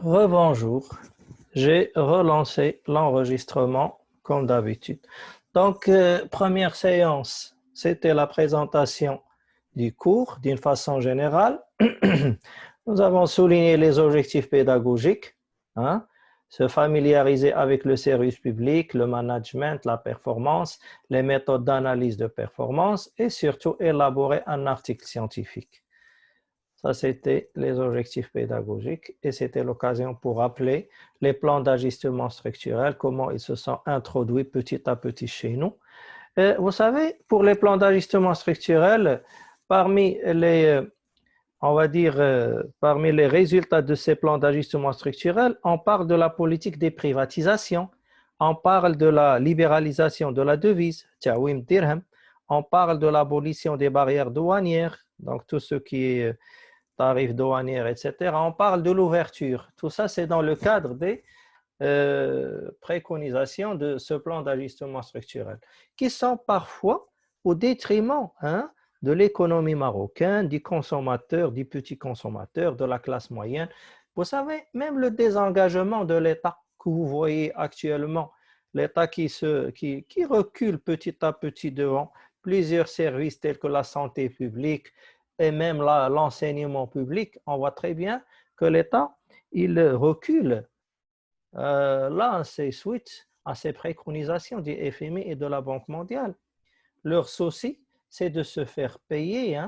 Rebonjour, j'ai relancé l'enregistrement comme d'habitude. Donc, première séance, c'était la présentation du cours d'une façon générale. Nous avons souligné les objectifs pédagogiques, hein, se familiariser avec le service public, le management, la performance, les méthodes d'analyse de performance et surtout élaborer un article scientifique. Ça, c'était les objectifs pédagogiques et c'était l'occasion pour rappeler les plans d'ajustement structurel, comment ils se sont introduits petit à petit chez nous. Vous savez, pour les plans d'ajustement structurel, parmi les, on va dire, parmi les résultats de ces plans d'ajustement structurel, on parle de la politique des privatisations, on parle de la libéralisation de la devise, Tawim Dirham, on parle de l'abolition des barrières douanières, donc tout ce qui est tarifs douaniers, etc. On parle de l'ouverture. Tout ça, c'est dans le cadre des préconisations de ce plan d'ajustement structurel, qui sont parfois au détriment de l'économie marocaine, du consommateur, du petit consommateur, de la classe moyenne. Vous savez, même le désengagement de l'État que vous voyez actuellement, l'État qui recule petit à petit devant plusieurs services tels que la santé publique, et même l'enseignement public, on voit très bien que l'État, il recule là, à ses suites, à ses préconisations du FMI et de la Banque mondiale. Leur souci, c'est de se faire payer.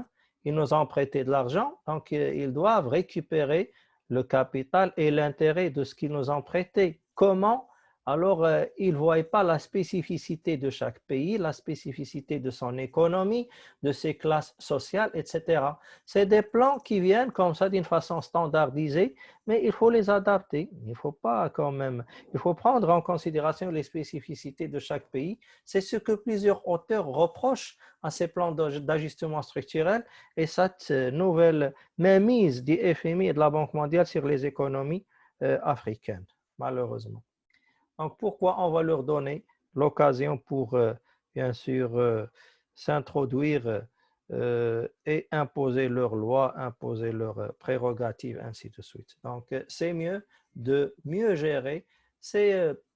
Ils nous ont prêté de l'argent, donc ils doivent récupérer le capital et l'intérêt de ce qu'ils nous ont prêté. Comment? Alors, ils ne voient pas la spécificité de chaque pays, la spécificité de son économie, de ses classes sociales, etc. C'est des plans qui viennent comme ça d'une façon standardisée, mais il faut les adapter. Il ne faut pas quand même, il faut prendre en considération les spécificités de chaque pays. C'est ce que plusieurs auteurs reprochent à ces plans d'ajustement structurel et cette nouvelle mainmise du FMI et de la Banque mondiale sur les économies africaines, malheureusement. Donc, pourquoi on va leur donner l'occasion pour, bien sûr, s'introduire et imposer leurs lois, imposer leurs prérogatives, ainsi de suite. Donc, c'est mieux de mieux gérer.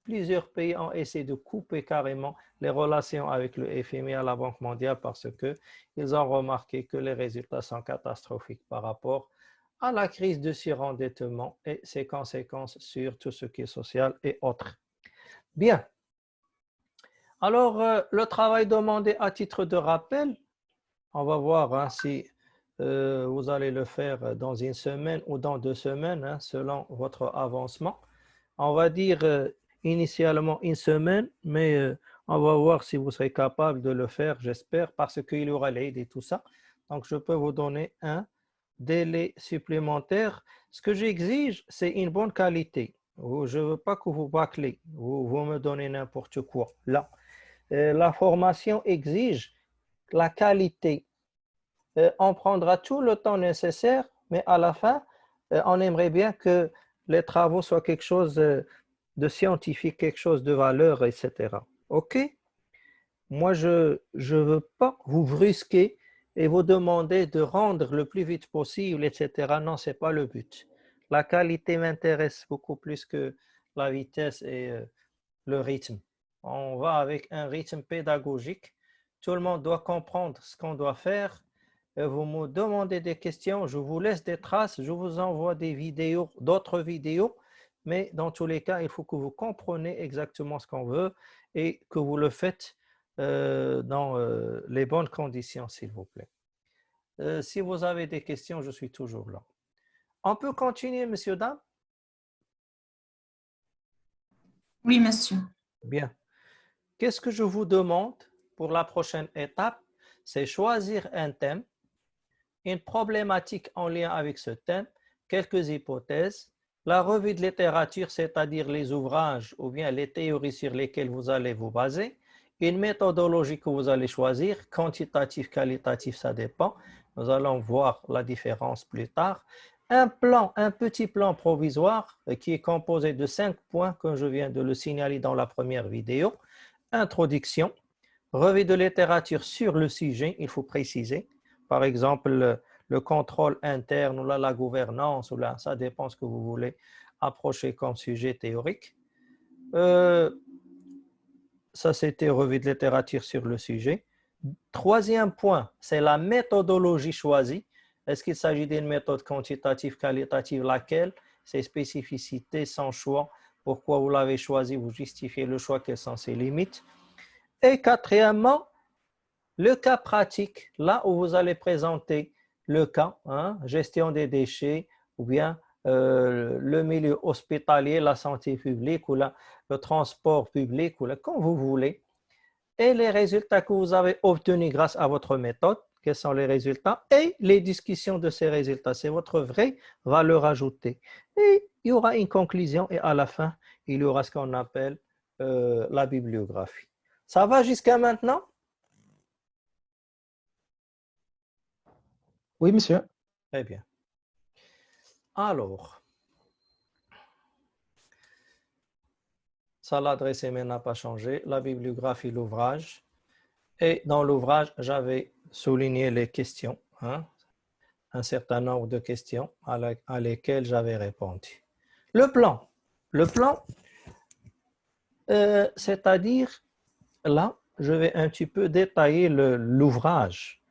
Plusieurs pays ont essayé de couper carrément les relations avec le FMI à la Banque mondiale parce qu'ils ont remarqué que les résultats sont catastrophiques par rapport à la crise de surendettement et ses conséquences sur tout ce qui est social et autres. Bien. Alors, le travail demandé à titre de rappel, on va voir si vous allez le faire dans une semaine ou dans 2 semaines, selon votre avancement. On va dire initialement une semaine, mais on va voir si vous serez capable de le faire, j'espère, parce qu'il y aura l'aide et tout ça. Donc, je peux vous donner un délai supplémentaire. Ce que j'exige, c'est une bonne qualité. Je ne veux pas que vous bâclez, vous me donnez n'importe quoi. Là, la formation exige la qualité. On prendra tout le temps nécessaire, mais à la fin, on aimerait bien que les travaux soient quelque chose de scientifique, quelque chose de valeur, etc. OK? Moi, je ne veux pas vous brusquer et vous demander de rendre le plus vite possible, etc. Non, ce n'est pas le but. La qualité m'intéresse beaucoup plus que la vitesse et le rythme. On va avec un rythme pédagogique. Tout le monde doit comprendre ce qu'on doit faire. Vous me demandez des questions, je vous laisse des traces, je vous envoie des vidéos, d'autres vidéos, mais dans tous les cas, il faut que vous compreniez exactement ce qu'on veut et que vous le faites dans les bonnes conditions, s'il vous plaît. Si vous avez des questions, je suis toujours là. On peut continuer, messieurs, dames? Oui, monsieur. Bien. Qu'est-ce que je vous demande pour la prochaine étape? C'est choisir un thème, une problématique en lien avec ce thème, quelques hypothèses, la revue de littérature, c'est-à-dire les ouvrages ou bien les théories sur lesquelles vous allez vous baser, une méthodologie que vous allez choisir, quantitatif, qualitatif, ça dépend. Nous allons voir la différence plus tard. Un plan, un petit plan provisoire qui est composé de 5 points, comme je viens de le signaler dans la première vidéo. Introduction, revue de littérature sur le sujet, il faut préciser. Par exemple, le contrôle interne ou la gouvernance, ou là, ça dépend ce que vous voulez approcher comme sujet théorique. Ça, c'était revue de littérature sur le sujet. Troisième point, c'est la méthodologie choisie. Est-ce qu'il s'agit d'une méthode quantitative, qualitative, laquelle? Ses spécificités, son choix, pourquoi vous l'avez choisi, vous justifiez le choix, quelles sont ses limites. Et quatrièmement, le cas pratique, là où vous allez présenter le cas, gestion des déchets, ou bien le milieu hospitalier, la santé publique, ou le transport public, ou quand vous voulez. Et les résultats que vous avez obtenus grâce à votre méthode, quels sont les résultats, et les discussions de ces résultats. C'est votre vraie valeur ajoutée. Et il y aura une conclusion, et à la fin, il y aura ce qu'on appelle la bibliographie. Ça va jusqu'à maintenant? Oui, monsieur. Très bien. Alors, ça, l'adresse email n'a pas changé. La bibliographie, l'ouvrage. Et dans l'ouvrage, j'avais souligné les questions, un certain nombre de questions à lesquelles j'avais répondu. Le plan, c'est-à-dire, là, je vais un petit peu détailler l'ouvrage.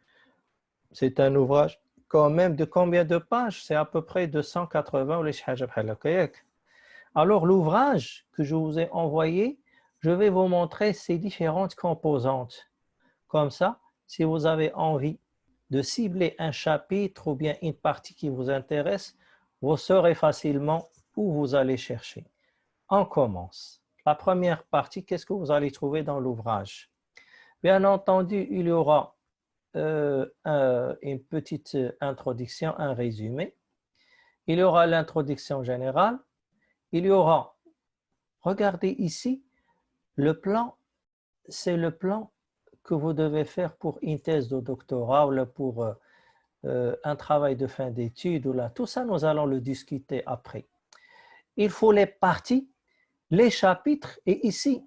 C'est un ouvrage quand même de combien de pages? C'est à peu près de 180 ou les حاجة بحال هكاك. Alors, l'ouvrage que je vous ai envoyé, je vais vous montrer ses différentes composantes. Comme ça, si vous avez envie de cibler un chapitre ou bien une partie qui vous intéresse, vous saurez facilement où vous allez chercher. On commence. La première partie, qu'est-ce que vous allez trouver dans l'ouvrage? Bien entendu, il y aura une petite introduction, un résumé. Il y aura l'introduction générale. Il y aura, regardez ici, le plan, c'est le plan que vous devez faire pour une thèse de doctorat ou pour un travail de fin d'études. Tout ça, nous allons le discuter après. Il faut les parties, les chapitres, et ici,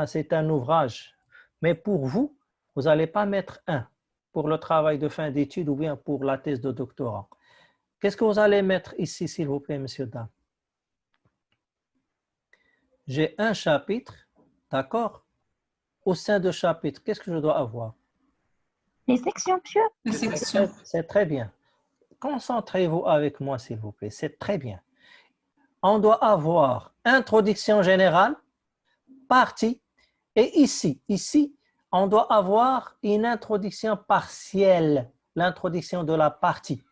c'est un ouvrage. Mais pour vous, vous n'allez pas mettre un pour le travail de fin d'études ou bien pour la thèse de doctorat. Qu'est-ce que vous allez mettre ici, s'il vous plaît, monsieur, dames? J'ai un chapitre, d'accord? Au sein de chapitre, qu'est-ce que je dois avoir? Les sections, monsieur. Les sections. C'est très bien. Concentrez-vous avec moi, s'il vous plaît. C'est très bien. On doit avoir introduction générale, partie, et ici, on doit avoir une introduction partielle, l'introduction de la partie.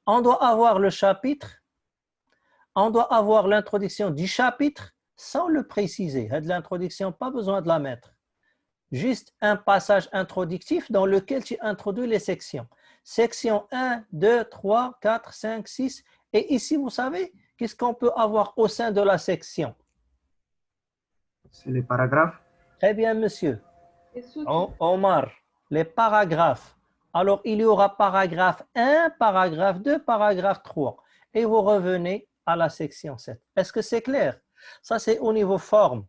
On doit avoir le chapitre, on doit avoir l'introduction du chapitre sans le préciser. L'introduction, pas besoin de la mettre. Juste un passage introductif dans lequel tu introduis les sections. Section 1, 2, 3, 4, 5, 6. Et ici, vous savez, qu'est-ce qu'on peut avoir au sein de la section? C'est les paragraphes. Très bien, monsieur. Omar, les paragraphes. Alors, il y aura paragraphe 1, paragraphe 2, paragraphe 3. Et vous revenez à la section 7. Est-ce que c'est clair? Ça, c'est au niveau forme.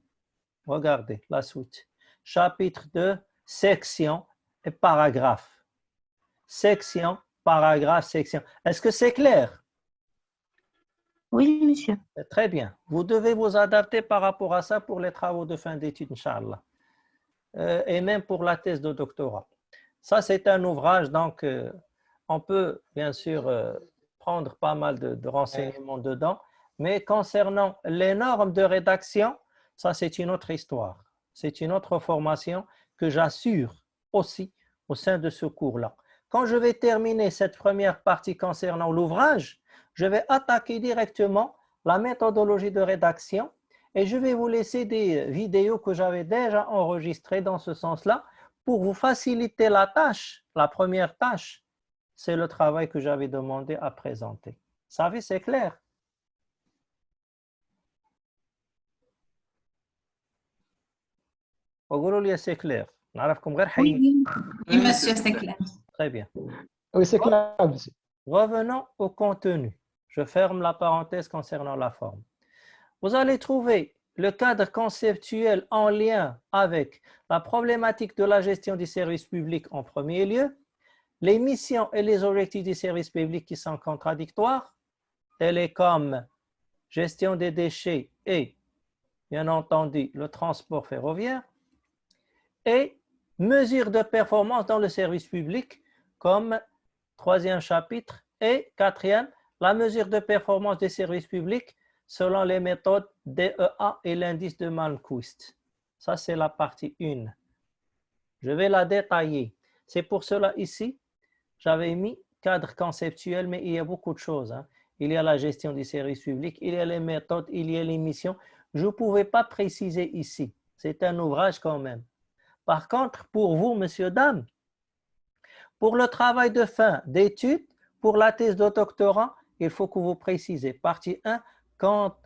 Regardez la suite. Chapitre 2, section et paragraphe. Section, paragraphe, section. Est-ce que c'est clair? Oui, monsieur. Très bien. Vous devez vous adapter par rapport à ça pour les travaux de fin d'études, Inch'Allah. Et même pour la thèse de doctorat. Ça, c'est un ouvrage, donc on peut bien sûr prendre pas mal de renseignements dedans, mais concernant les normes de rédaction, ça, c'est une autre histoire. C'est une autre formation que j'assure aussi au sein de ce cours-là. Quand je vais terminer cette première partie concernant l'ouvrage, je vais attaquer directement la méthodologie de rédaction et je vais vous laisser des vidéos que j'avais déjà enregistrées dans ce sens-là pour vous faciliter la tâche. La première tâche, c'est le travail que j'avais demandé à présenter. Vous savez, c'est clair? C'est clair. Oui, oui, monsieur, c'est clair. Très bien. Oui, c'est clair, monsieur. Revenons au contenu. Je ferme la parenthèse concernant la forme. Vous allez trouver le cadre conceptuel en lien avec la problématique de la gestion du service public en premier lieu, les missions et les objectifs du service public qui sont contradictoires, télécom, gestion des déchets et, bien entendu, le transport ferroviaire, et mesures de performance dans le service public comme troisième chapitre, et quatrième, la mesure de performance des services publics selon les méthodes DEA et l'indice de Malmquist. Ça, c'est la partie 1. Je vais la détailler. C'est pour cela ici, j'avais mis cadre conceptuel, mais il y a beaucoup de choses. Il y a la gestion du service public, il y a les méthodes, il y a les missions. Je ne pouvais pas préciser ici. C'est un ouvrage quand même. Par contre, pour vous, messieurs, dames, pour le travail de fin d'études, pour la thèse de doctorat, il faut que vous précisez. Partie 1,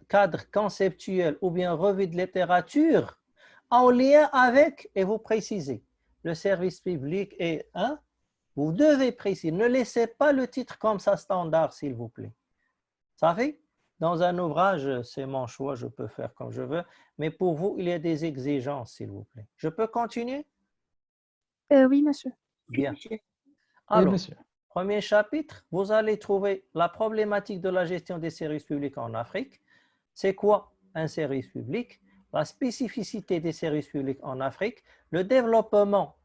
cadre conceptuel ou bien revue de littérature en lien avec, et vous précisez, le service public et vous devez préciser. Ne laissez pas le titre comme ça standard, s'il vous plaît. Vous savez, dans un ouvrage, c'est mon choix, je peux faire comme je veux, mais pour vous, il y a des exigences, s'il vous plaît. Je peux continuer? Oui, monsieur. Bien. Oui, Alors, monsieur. premier chapitre, vous allez trouver la problématique de la gestion des services publics en Afrique. C'est quoi un service public? La spécificité des services publics en Afrique, le développement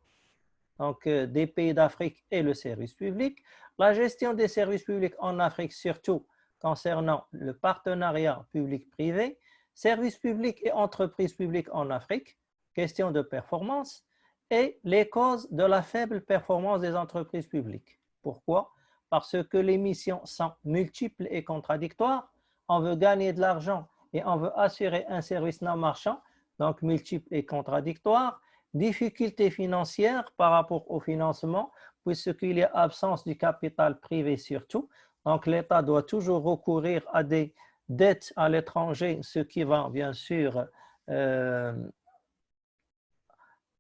des pays d'Afrique et le service public, la gestion des services publics en Afrique, surtout concernant le partenariat public-privé, services publics et entreprises publiques en Afrique, question de performance, et les causes de la faible performance des entreprises publiques. Pourquoi? Parce que les missions sont multiples et contradictoires. On veut gagner de l'argent et on veut assurer un service non marchand, donc multiples et contradictoires. Difficultés financières par rapport au financement, puisqu'il y a absence du capital privé surtout. Donc, l'État doit toujours recourir à des dettes à l'étranger, ce qui va bien sûr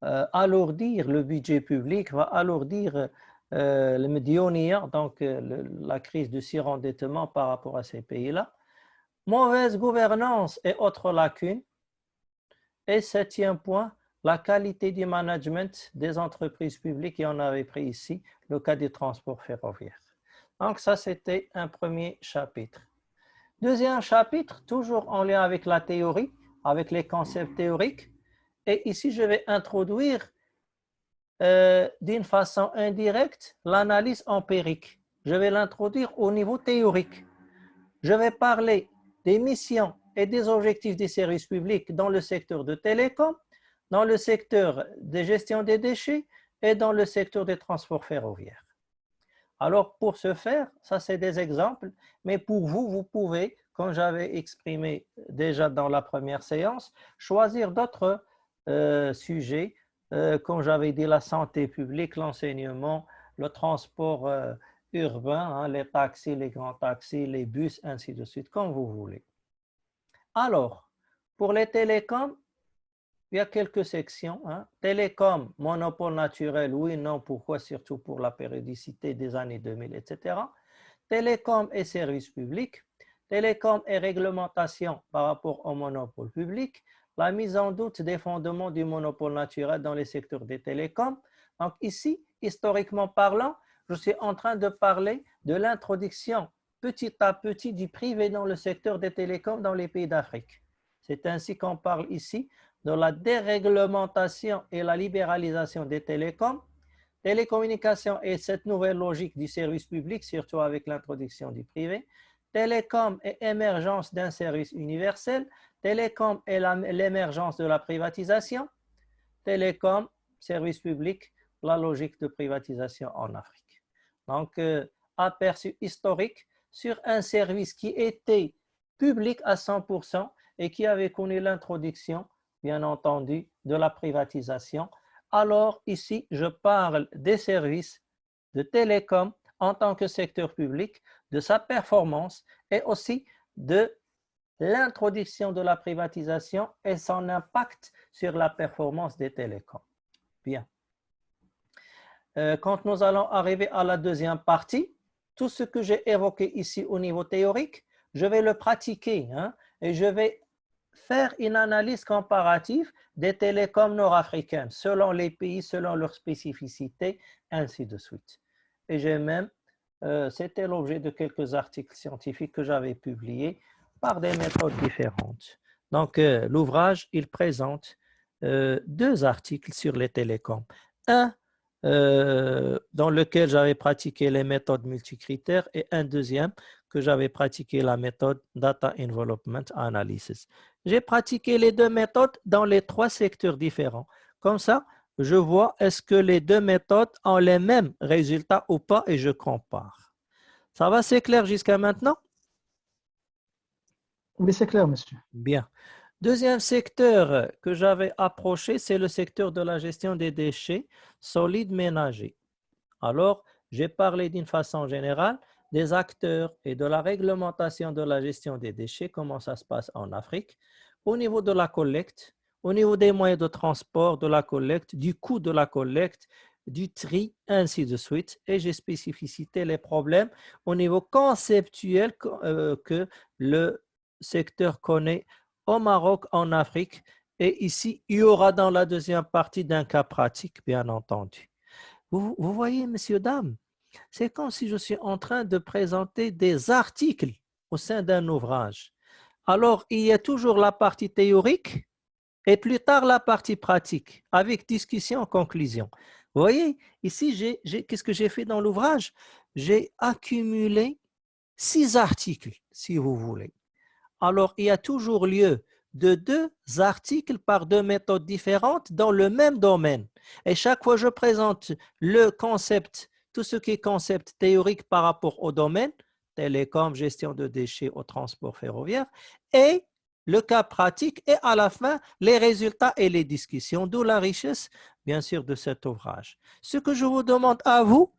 alourdir le budget public, va alourdir le Médionia, donc la crise de surendettement par rapport à ces pays-là. Mauvaise gouvernance et autres lacunes. Et septième point, la qualité du management des entreprises publiques, et on avait pris ici le cas du transport ferroviaire. Donc ça, c'était un premier chapitre. Deuxième chapitre, toujours en lien avec la théorie, avec les concepts théoriques. Et ici, je vais introduire d'une façon indirecte l'analyse empirique. Je vais l'introduire au niveau théorique. Je vais parler des missions et des objectifs des services publics dans le secteur de télécom, dans le secteur de gestion des déchets et dans le secteur des transports ferroviaires. Alors, pour ce faire, ça c'est des exemples, mais pour vous, vous pouvez, comme j'avais exprimé déjà dans la première séance, choisir d'autres sujets, comme j'avais dit, la santé publique, l'enseignement, le transport urbain, les taxis, les grands taxis, les bus, ainsi de suite, comme vous voulez. Alors, pour les télécoms, il y a quelques sections. Télécom, monopole naturel, oui, non, pourquoi, surtout pour la périodicité des années 2000, etc. Télécom et services publics. Télécom et réglementation par rapport au monopole public. La mise en doute des fondements du monopole naturel dans les secteurs des télécoms. Donc ici, historiquement parlant, je suis en train de parler de l'introduction petit à petit du privé dans le secteur des télécoms dans les pays d'Afrique. C'est ainsi qu'on parle ici de la déréglementation et la libéralisation des télécoms, télécommunications et cette nouvelle logique du service public, surtout avec l'introduction du privé, télécom et émergence d'un service universel, télécom et l'émergence de la privatisation, télécom, service public, la logique de privatisation en Afrique. Donc, aperçu historique sur un service qui était public à 100% et qui avait connu l'introduction, bien entendu, de la privatisation. Alors, ici, je parle des services de télécom en tant que secteur public, de sa performance et aussi de l'introduction de la privatisation et son impact sur la performance des télécoms. Bien. Quand nous allons arriver à la deuxième partie, tout ce que j'ai évoqué ici au niveau théorique, je vais le pratiquer et je vais faire une analyse comparative des télécoms nord-africaines selon les pays, selon leurs spécificités, ainsi de suite. et j'ai même, c'était l'objet de quelques articles scientifiques que j'avais publiés par des méthodes différentes. Donc, l'ouvrage, il présente deux articles sur les télécoms. Un dans lequel j'avais pratiqué les méthodes multicritères et un deuxième que j'avais pratiqué la méthode Data Envelopment Analysis. J'ai pratiqué les deux méthodes dans les trois secteurs différents. Comme ça, je vois est-ce que les deux méthodes ont les mêmes résultats ou pas et je compare. Ça va, c'est clair jusqu'à maintenant? Oui, c'est clair, monsieur. Bien. Deuxième secteur que j'avais approché, c'est le secteur de la gestion des déchets solides ménagers. Alors, j'ai parlé d'une façon générale des acteurs et de la réglementation de la gestion des déchets, comment ça se passe en Afrique, au niveau de la collecte, au niveau des moyens de transport de la collecte, du coût de la collecte, du tri, ainsi de suite. Et j'ai spécificité les problèmes au niveau conceptuel que le secteur connaît au Maroc, en Afrique. Et ici, il y aura dans la deuxième partie d'un cas pratique, bien entendu. Vous voyez, messieurs, dames, c'est comme si je suis en train de présenter des articles au sein d'un ouvrage. Alors, il y a toujours la partie théorique et plus tard la partie pratique, avec discussion, conclusion. Vous voyez, ici, qu'est-ce que j'ai fait dans l'ouvrage? J'ai accumulé 6 articles, si vous voulez. Alors, il y a toujours lieu de 2 articles par 2 méthodes différentes dans le même domaine. Et chaque fois, je présente le concept, tout ce qui est concept théorique par rapport au domaine, télécom, gestion de déchets au transport ferroviaire, et le cas pratique, et à la fin, les résultats et les discussions, d'où la richesse, bien sûr, de cet ouvrage. Ce que je vous demande à vous,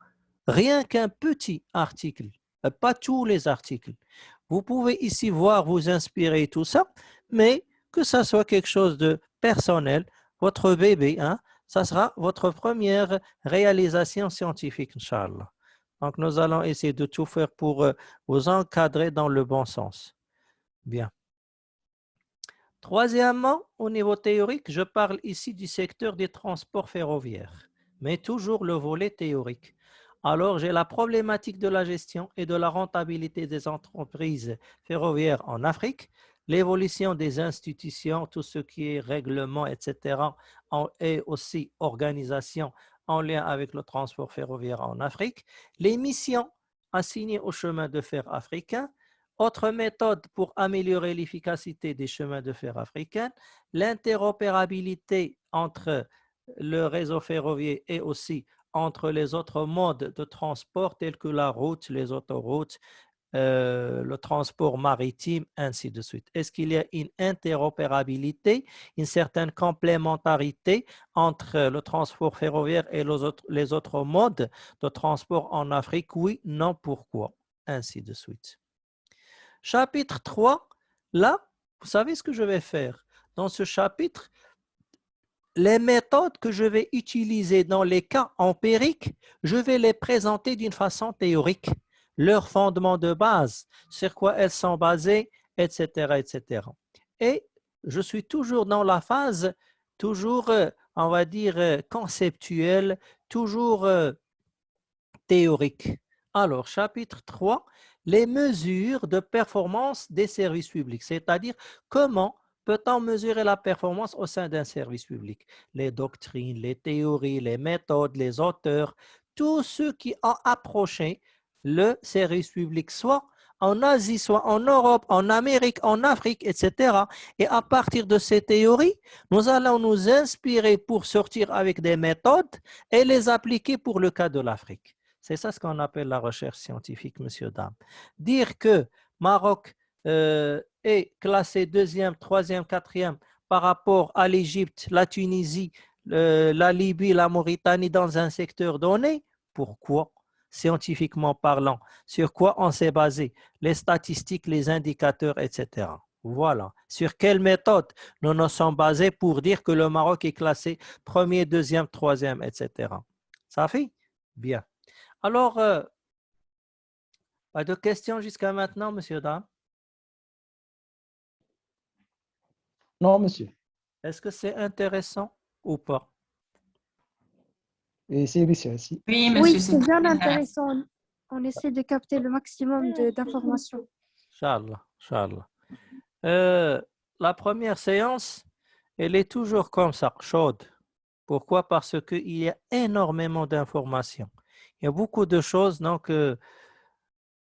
rien qu'un petit article, pas tous les articles. Vous pouvez ici voir, vous inspirer tout ça, mais que ça soit quelque chose de personnel, votre bébé, hein, ça sera votre première réalisation scientifique, Inch'Allah. Donc, nous allons essayer de tout faire pour vous encadrer dans le bon sens. Bien. Troisièmement, au niveau théorique, je parle ici du secteur des transports ferroviaires, mais toujours le volet théorique. Alors, j'ai la problématique de la gestion et de la rentabilité des entreprises ferroviaires en Afrique, l'évolution des institutions, tout ce qui est règlement, etc., et aussi organisation en lien avec le transport ferroviaire en Afrique, les missions assignées au chemin de fer africain, autre méthode pour améliorer l'efficacité des chemins de fer africains, l'interopérabilité entre le réseau ferroviaire et aussi entre les autres modes de transport tels que la route, les autoroutes, le transport maritime, ainsi de suite. Est-ce qu'il y a une interopérabilité, une certaine complémentarité entre le transport ferroviaire et les autres modes de transport en Afrique? Oui, non, pourquoi? Ainsi de suite. Chapitre 3, là, vous savez ce que je vais faire? Dans ce chapitre, les méthodes que je vais utiliser dans les cas empiriques, je vais les présenter d'une façon théorique. Leurs fondements de base, sur quoi elles sont basées, etc., etc. Et je suis toujours dans la phase, toujours, on va dire, conceptuelle, toujours théorique. Alors, chapitre 3, les mesures de performance des services publics, c'est-à-dire comment peut-on mesurer la performance au sein d'un service public? Les doctrines, les théories, les méthodes, les auteurs, tous ceux qui ont approché le service public, soit en Asie, soit en Europe, en Amérique, en Afrique, etc. Et à partir de ces théories, nous allons nous inspirer pour sortir avec des méthodes et les appliquer pour le cas de l'Afrique. C'est ça ce qu'on appelle la recherche scientifique, monsieur, dame. Dire que Maroc est classé deuxième, troisième, quatrième par rapport à l'Égypte, la Tunisie, la Libye, la Mauritanie dans un secteur donné, pourquoi? Scientifiquement parlant, sur quoi on s'est basé? Les statistiques, les indicateurs, etc. Voilà. Sur quelle méthode nous nous sommes basés pour dire que le Maroc est classé premier, deuxième, troisième, etc. Ça fait? Bien. Alors, pas de questions jusqu'à maintenant, monsieur, dame? Non, monsieur. Est-ce que c'est intéressant ou pas? Et c'est monsieur aussi. Oui, Oui, monsieur, c'est c'est bien très intéressant. intéressant. On essaie de capter le maximum d'informations. Inch'Allah, Inch'Allah. La première séance, elle est toujours comme ça, chaude. Pourquoi? Parce qu'il y a énormément d'informations. Il y a beaucoup de choses, donc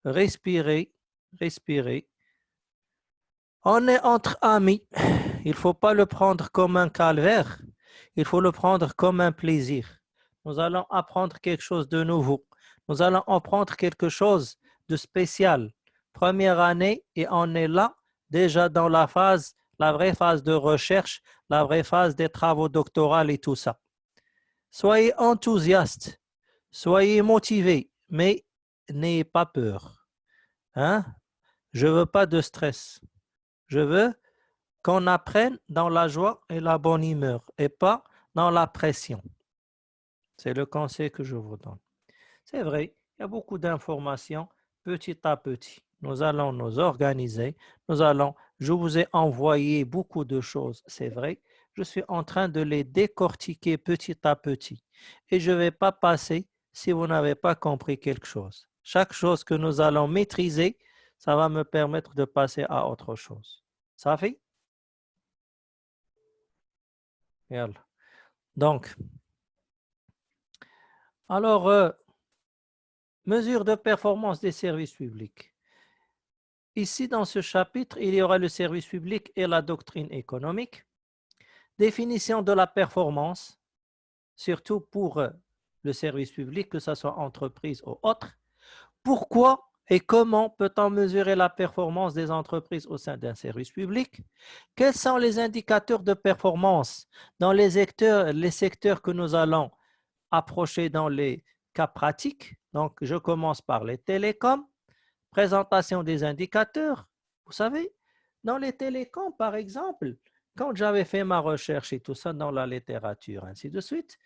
respirez, respirez. On est entre amis. Il ne faut pas le prendre comme un calvaire. Il faut le prendre comme un plaisir. Nous allons apprendre quelque chose de nouveau. Nous allons apprendre quelque chose de spécial. Première année et on est là déjà dans la vraie phase de recherche, la vraie phase des travaux doctoraux et tout ça. Soyez enthousiastes, soyez motivés, mais n'ayez pas peur. Hein? Je ne veux pas de stress. Je veux qu'on apprenne dans la joie et la bonne humeur et pas dans la pression. C'est le conseil que je vous donne. C'est vrai, il y a beaucoup d'informations petit à petit. Nous allons nous organiser. Je vous ai envoyé beaucoup de choses, c'est vrai. Je suis en train de les décortiquer petit à petit. Et je ne vais pas passer si vous n'avez pas compris quelque chose. Chaque chose que nous allons maîtriser, ça va me permettre de passer à autre chose. Ça fait? Yalla. Donc, alors, mesure de performance des services publics. Ici, dans ce chapitre, il y aura le service public et la doctrine économique. Définition de la performance, surtout pour le service public, que ce soit entreprise ou autre. Pourquoi et comment peut-on mesurer la performance des entreprises au sein d'un service public? Quels sont les indicateurs de performance dans les secteurs que nous allons approcher dans les cas pratiques? Donc, je commence par les télécoms. Présentation des indicateurs. Vous savez, dans les télécoms, par exemple, quand j'avais fait ma recherche et tout ça dans la littérature, ainsi de suite,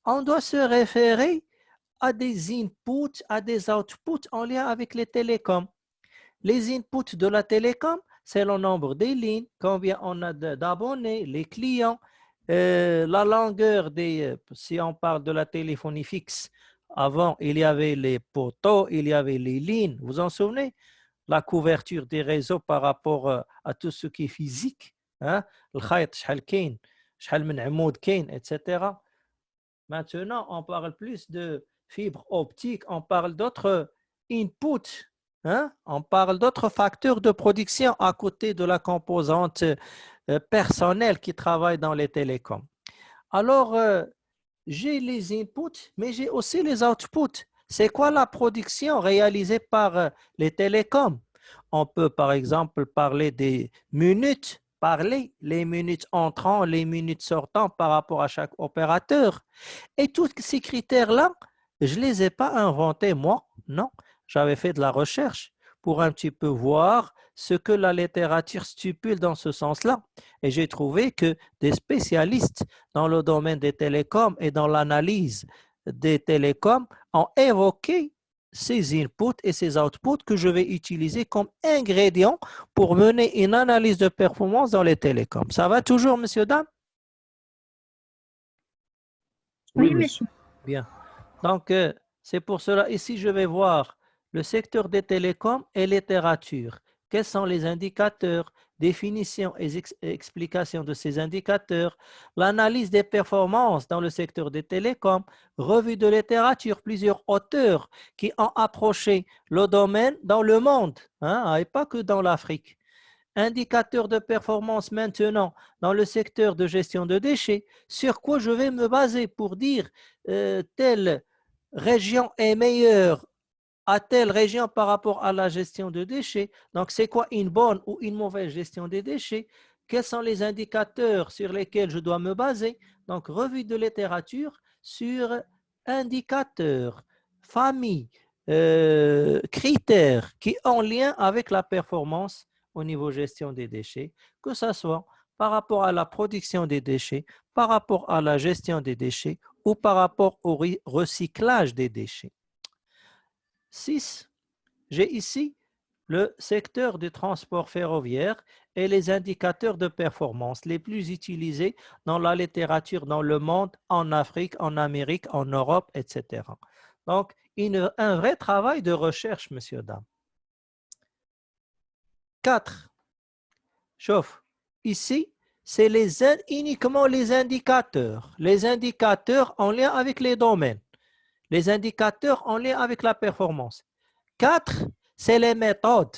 on doit se référer à des inputs, à des outputs en lien avec les télécoms. Les inputs de la télécom, c'est le nombre des lignes, combien on a d'abonnés, les clients, la longueur si on parle de la téléphonie fixe, avant, il y avait les poteaux, il y avait les lignes. Vous vous en souvenez? La couverture des réseaux par rapport à tout ce qui est physique. Hein? Le khayt, shahal kain, shahal min amoud kain, etc. Maintenant, on parle plus de fibres optiques, on parle d'autres inputs. Hein? On parle d'autres facteurs de production à côté de la composante personnelle qui travaille dans les télécoms. Alors, j'ai les inputs, mais j'ai aussi les outputs. C'est quoi la production réalisée par les télécoms? On peut par exemple parler des minutes, les minutes entrant, les minutes sortant par rapport à chaque opérateur. Et tous ces critères-là, je ne les ai pas inventés moi, non. J'avais fait de la recherche pour un petit peu voir ce que la littérature stipule dans ce sens-là. Et j'ai trouvé que des spécialistes dans le domaine des télécoms et dans l'analyse des télécoms ont évoqué ces inputs et ces outputs que je vais utiliser comme ingrédients pour mener une analyse de performance dans les télécoms. Ça va toujours, monsieur, dame? Oui, monsieur. Bien. Donc, c'est pour cela, ici, je vais voir le secteur des télécoms et littérature. Quels sont les indicateurs, définition et explication de ces indicateurs, l'analyse des performances dans le secteur des télécoms, revue de littérature, plusieurs auteurs qui ont approché le domaine dans le monde, hein, et pas que dans l'Afrique. Indicateurs de performance maintenant dans le secteur de gestion de déchets, sur quoi je vais me baser pour dire telle région est meilleure à telle région par rapport à la gestion de déchets. Donc, c'est quoi une bonne ou une mauvaise gestion des déchets? Quels sont les indicateurs sur lesquels je dois me baser? Donc, revue de littérature sur indicateurs, familles, critères qui ont lien avec la performance au niveau gestion des déchets, que ce soit par rapport à la production des déchets, par rapport à la gestion des déchets ou par rapport au recyclage des déchets. 6. J'ai ici le secteur du transport ferroviaire et les indicateurs de performance les plus utilisés dans la littérature dans le monde, en Afrique, en Amérique, en Europe, etc. Donc, un vrai travail de recherche, messieurs, dames. 4. Chauffe. Ici, c'est uniquement les indicateurs. Les indicateurs en lien avec les domaines. Les indicateurs en lien avec la performance. 4, c'est les méthodes.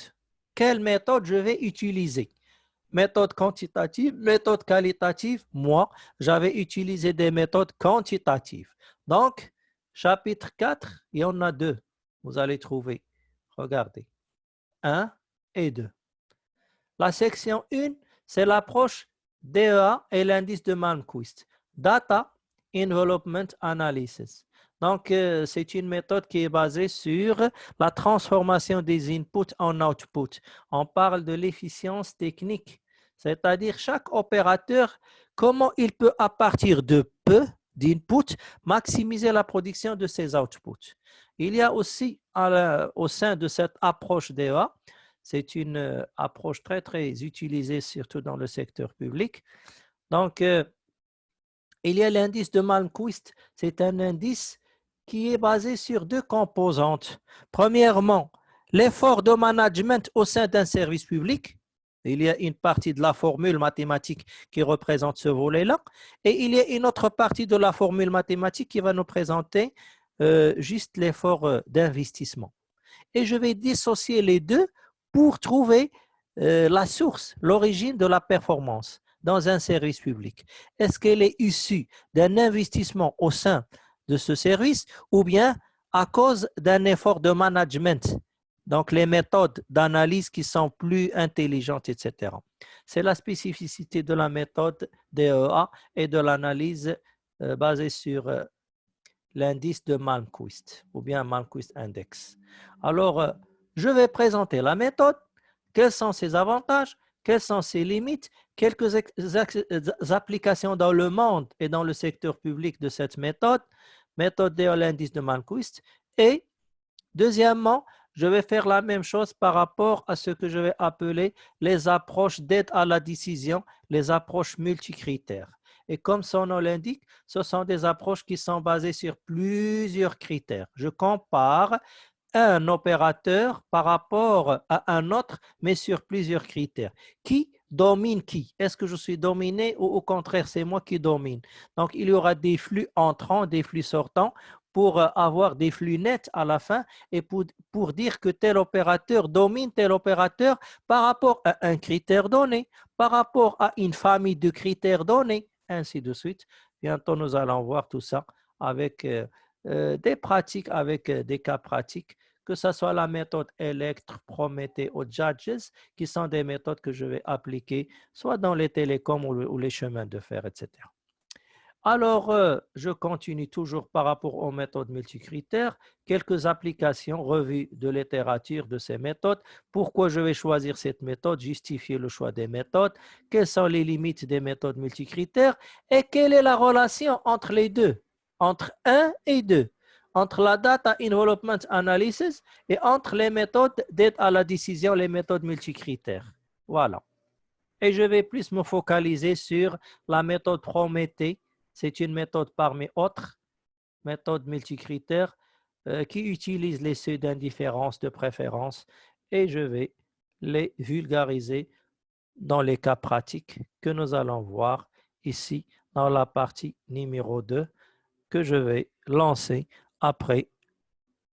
Quelle méthode je vais utiliser? Méthode quantitative, méthode qualitative. Moi, j'avais utilisé des méthodes quantitatives. Donc, chapitre 4, il y en a 2. Vous allez trouver. Regardez. 1 et 2. La section 1, c'est l'approche DEA et l'indice de Malmquist. Data Envelopment Analysis. Donc, c'est une méthode qui est basée sur la transformation des inputs en outputs. On parle de l'efficience technique, c'est-à-dire chaque opérateur, comment il peut, à partir de peu d'inputs, maximiser la production de ses outputs. Il y a aussi, au sein de cette approche DEA, c'est une approche très, très utilisée, surtout dans le secteur public. Donc, il y a l'indice de Malmquist. C'est un indice qui est basé sur 2 composantes. Premièrement, l'effort de management au sein d'un service public. Il y a une partie de la formule mathématique qui représente ce volet-là. Et il y a une autre partie de la formule mathématique qui va nous présenter juste l'effort d'investissement. Et je vais dissocier les deux pour trouver la source, l'origine de la performance dans un service public. Est-ce qu'elle est issue d'un investissement au sein de ce service ou bien à cause d'un effort de management? Donc, les méthodes d'analyse qui sont plus intelligentes, etc. C'est la spécificité de la méthode DEA et de l'analyse basée sur l'indice de Malmquist ou bien Malmquist Index. Alors, je vais présenter la méthode, quels sont ses avantages, quelles sont ses limites, quelques applications dans le monde et dans le secteur public de cette méthode, méthode de l'indice de Malmquist. Et deuxièmement, je vais faire la même chose par rapport à ce que je vais appeler les approches d'aide à la décision, les approches multicritères. Et comme son nom l'indique, ce sont des approches qui sont basées sur plusieurs critères. Je compare un opérateur par rapport à un autre, mais sur plusieurs critères. Qui domine qui? Est-ce que je suis dominé ou au contraire, c'est moi qui domine? Donc, il y aura des flux entrants, des flux sortants pour avoir des flux nets à la fin et pour dire que tel opérateur domine tel opérateur par rapport à un critère donné, par rapport à une famille de critères donnés, ainsi de suite. Bientôt, nous allons voir tout ça avec des pratiques, avec des cas pratiques, que ce soit la méthode Electre, Prométhée ou Judges, qui sont des méthodes que je vais appliquer soit dans les télécoms ou les chemins de fer, etc. Alors, je continue toujours par rapport aux méthodes multicritères, quelques applications, revues de littérature de ces méthodes, pourquoi je vais choisir cette méthode, justifier le choix des méthodes, quelles sont les limites des méthodes multicritères et quelle est la relation entre les deux, entre 1 et 2, entre la Data Envelopment Analysis et entre les méthodes d'aide à la décision, les méthodes multicritères. Voilà. Et je vais plus me focaliser sur la méthode Prométhée. C'est une méthode parmi autres méthodes multicritères qui utilisent les seuils d'indifférence, de préférence, et je vais les vulgariser dans les cas pratiques que nous allons voir ici dans la partie numéro 2 que je vais lancer après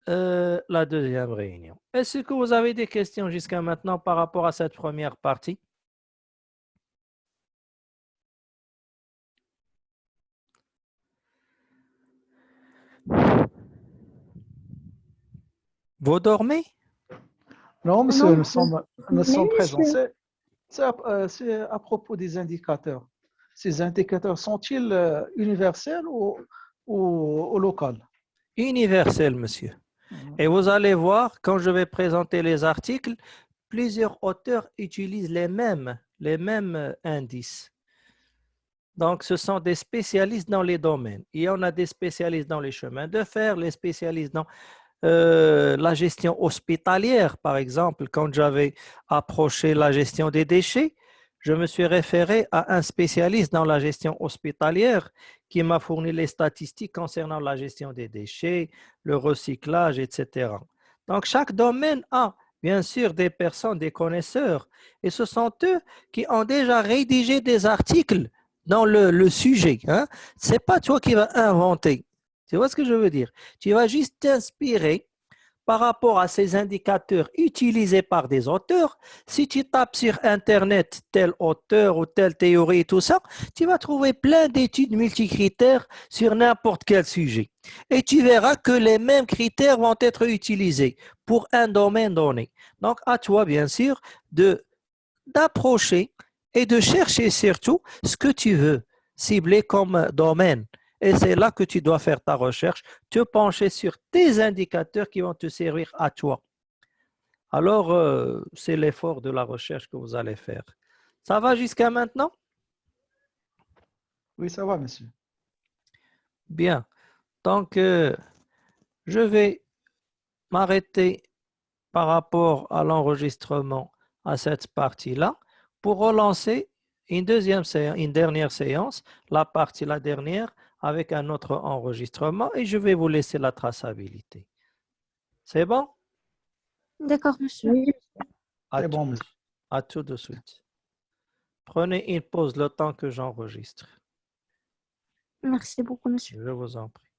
la deuxième réunion. Est-ce que vous avez des questions jusqu'à maintenant par rapport à cette première partie? Vous dormez? Non, monsieur, Non, nous sommes présents. monsieur. C'est à propos des indicateurs. Ces indicateurs sont-ils universels ou locaux? Universel, monsieur. Et vous allez voir, quand je vais présenter les articles, plusieurs auteurs utilisent les mêmes indices. Donc, ce sont des spécialistes dans les domaines. Il y en a des spécialistes dans les chemins de fer, les spécialistes dans la gestion hospitalière, par exemple, quand j'avais approché la gestion des déchets, je me suis référé à un spécialiste dans la gestion hospitalière qui m'a fourni les statistiques concernant la gestion des déchets, le recyclage, etc. Donc, chaque domaine a bien sûr des personnes, des connaisseurs, et ce sont eux qui ont déjà rédigé des articles dans le sujet. Hein. Ce n'est pas toi qui vas inventer. Tu vois ce que je veux dire? Tu vas juste t'inspirer par rapport à ces indicateurs utilisés par des auteurs. Si tu tapes sur Internet tel auteur ou telle théorie et tout ça, tu vas trouver plein d'études multicritères sur n'importe quel sujet. Et tu verras que les mêmes critères vont être utilisés pour un domaine donné. Donc, à toi, bien sûr, d'approcher et de chercher surtout ce que tu veux cibler comme domaine. Et c'est là que tu dois faire ta recherche, te pencher sur tes indicateurs qui vont te servir à toi. Alors, c'est l'effort de la recherche que vous allez faire. Ça va jusqu'à maintenant? Oui, ça va, monsieur. Bien. Donc, je vais m'arrêter par rapport à l'enregistrement à cette partie-là pour relancer une dernière séance, la dernière, avec un autre enregistrement et je vais vous laisser la traçabilité. C'est bon? D'accord, monsieur. Oui. C'est bon, monsieur. À tout de suite. Prenez une pause le temps que j'enregistre. Merci beaucoup, monsieur. Je vous en prie.